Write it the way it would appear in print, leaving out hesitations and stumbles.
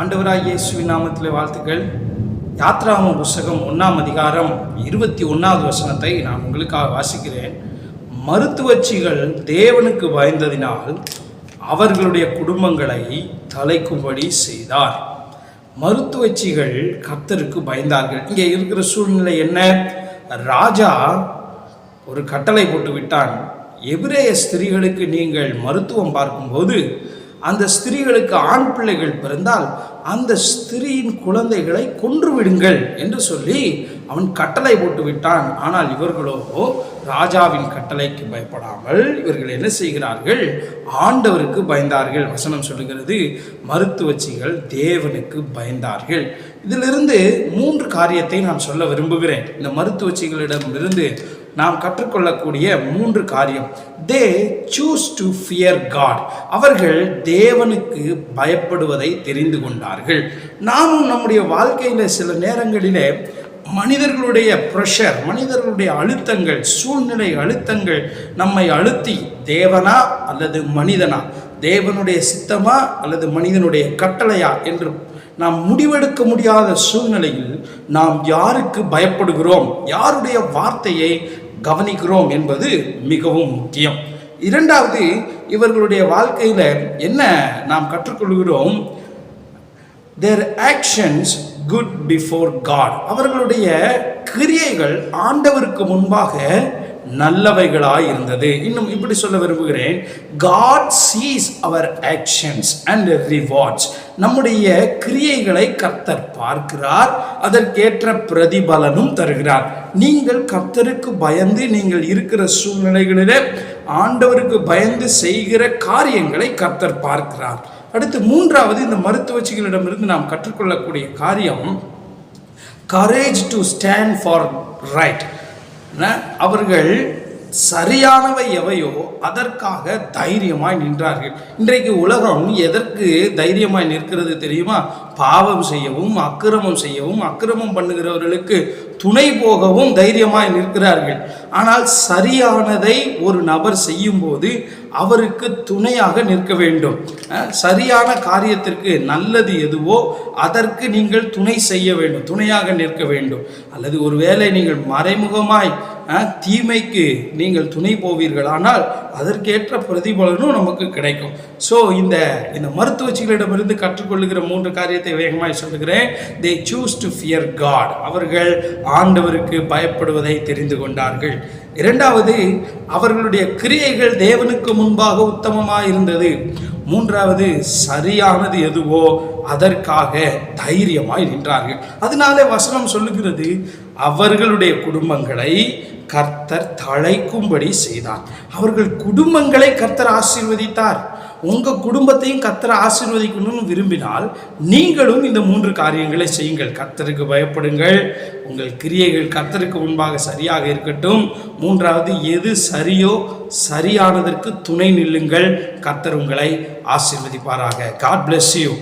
ஆண்டவராகிய இயேசுவின் நாமத்திலே வாழ்த்துக்கள். யாத்ராகமம் புஸ்தகம் 1ஆம் அதிகாரம் 21வது வசனத்தை நான் உங்களுக்காக வாசிக்கிறேன். மருத்துவச்சிகள் தேவனுக்கு பயந்ததினால் அவர்களுடைய குடும்பங்களை தலைக்கும்படி செய்தார். மருத்துவச்சிகள் கர்த்தருக்கு பயந்தார்கள். இங்கே இருக்கிற சூழ்நிலை என்ன? ராஜா ஒரு கட்டளை போட்டு விட்டான். எபிரேய ஸ்திரீகளுக்கு நீங்கள் மருத்துவம் பார்க்கும்போது அந்த ஸ்திரீகளுக்கு ஆண் பிள்ளைகள் பிறந்தால் அந்த ஸ்திரீயின் குழந்தைகளை கொன்று விடுங்கள் என்று சொல்லி அவன் கட்டளை போட்டு விட்டான். ஆனால் இவர்களோ ராஜாவின் கட்டளைக்கு பயப்படாமல் இவர்கள் என்ன செய்கிறார்கள்? ஆண்டவருக்கு பயந்தார்கள். வசனம் சொல்லுகிறது, மருத்துவச்சிகள் தேவனுக்கு பயந்தார்கள். இதிலிருந்து 3 காரியத்தை நான் சொல்ல விரும்புகிறேன். இந்த மருத்துவச்சிகளிடமிருந்து நாம் கற்றுக்கொள்ளக்கூடிய 3 காரியம். They choose to fear God. அவர்கள் தேவனுக்கு பயப்படுவதை தெரிந்து கொண்டார்கள். நாமும் நம்முடைய வாழ்க்கையில் சில நேரங்களிலே மனிதர்களுடைய ப்ரெஷர், மனிதர்களுடைய அழுத்தங்கள், சூழ்நிலை அழுத்தங்கள் நம்மை அழுத்தி தேவனா அல்லது மனிதனா, தேவனுடைய சித்தமா அல்லது மனிதனுடைய கட்டளையா என்று நாம் முடிவெடுக்க முடியாத சூழ்நிலையில் நாம் யாருக்கு பயப்படுகிறோம், யாருடைய வார்த்தையை கவனிக்கிறோம் என்பது மிகவும் முக்கியம். 2வது, இவர்களுடைய வாழ்க்கையில் என்ன நாம் கற்றுக்கொள்கிறோம்? their actions good before God. அவர்களுடைய கிரியைகள் ஆண்டவருக்கு முன்பாக நல்லவைகளாய் இருந்தது. இன்னும் இப்படி சொல்ல விரும்புகிறேன், God sees our actions and rewards. நம்முடைய கிரியைகளை கர்த்தர் பார்க்கிறார், அதற்கேற்ற பிரதிபலனும் தருகிறார். நீங்கள் கர்த்தருக்கு பயந்து நீங்கள் இருக்கிற சூழ்நிலைகளிலே ஆண்டவருக்கு பயந்து செய்கிற காரியங்களை கர்த்தர் பார்க்கிறார். அடுத்து 3வது, இந்த மருத்துவச்சிகளிடமிருந்து நாம் கற்றுக்கொள்ளக்கூடிய காரியம் courage to stand for right. அவர்கள் சரியானவை எவையோ அதற்காக தைரியமாய் நின்றார்கள். இன்றைக்கு உலகம் எதற்கு தைரியமாய் நிற்கிறது தெரியுமா? பாவம் செய்யவும், அக்கிரமம் செய்யவும், அக்கிரமம் பண்ணுகிறவர்களுக்கு துணை போகவும் தைரியமாய் நிற்கிறார்கள். ஆனால் சரியானதை ஒரு நபர் செய்யும் போது அவருக்கு துணையாக நிற்க வேண்டும். சரியான காரியத்திற்கு நல்லது எதுவோ அதற்கு நீங்கள் துணை செய்ய வேண்டும், துணையாக நிற்க வேண்டும். அல்லது ஒருவேளை நீங்கள் மறைமுகமாய் தீமைக்கு நீங்கள் துணை போவீர்கள், ஆனால் அதற்கேற்ற பிரதிபலனும் நமக்கு கிடைக்கும். ஸோ இந்த மருத்துவச்சிகளிடமிருந்து கற்றுக்கொள்ளுகிற 3 காரியத்தை வேகமாய் சொல்லுகிறேன். they choose to fear God. அவர்கள் ஆண்டவருக்கு பயப்படுவதை தெரிந்து கொண்டார்கள். 2வது, அவர்களுடைய கிரியைகள் தேவனுக்கு முன்பாக உத்தமமாக இருந்தது. 3வது, சரியானது எதுவோ அதற்காக தைரியமாய் நின்றார்கள். அதனாலே வசனம் சொல்லுகிறது, அவர்களுடைய குடும்பங்களை கர்த்தர் தழைக்கும்படி செய்தார். அவர்கள் குடும்பங்களை கர்த்தர் ஆசீர்வதித்தார். உங்கள் குடும்பத்தையும் கர்த்தர் ஆசீர்வதிக்கணும்னு விரும்பினால் நீங்களும் இந்த 3 காரியங்களை செய்யுங்கள். கர்த்தருக்கு பயப்படுங்கள், உங்கள் கிரியைகள் கர்த்தருக்கு முன்பாக சரியாக இருக்கட்டும். 3வது, எது சரியோ சரியானதற்கு துணை நில்லுங்கள். கர்த்தர் உங்களை ஆசீர்வதிப்பாராக. God bless you.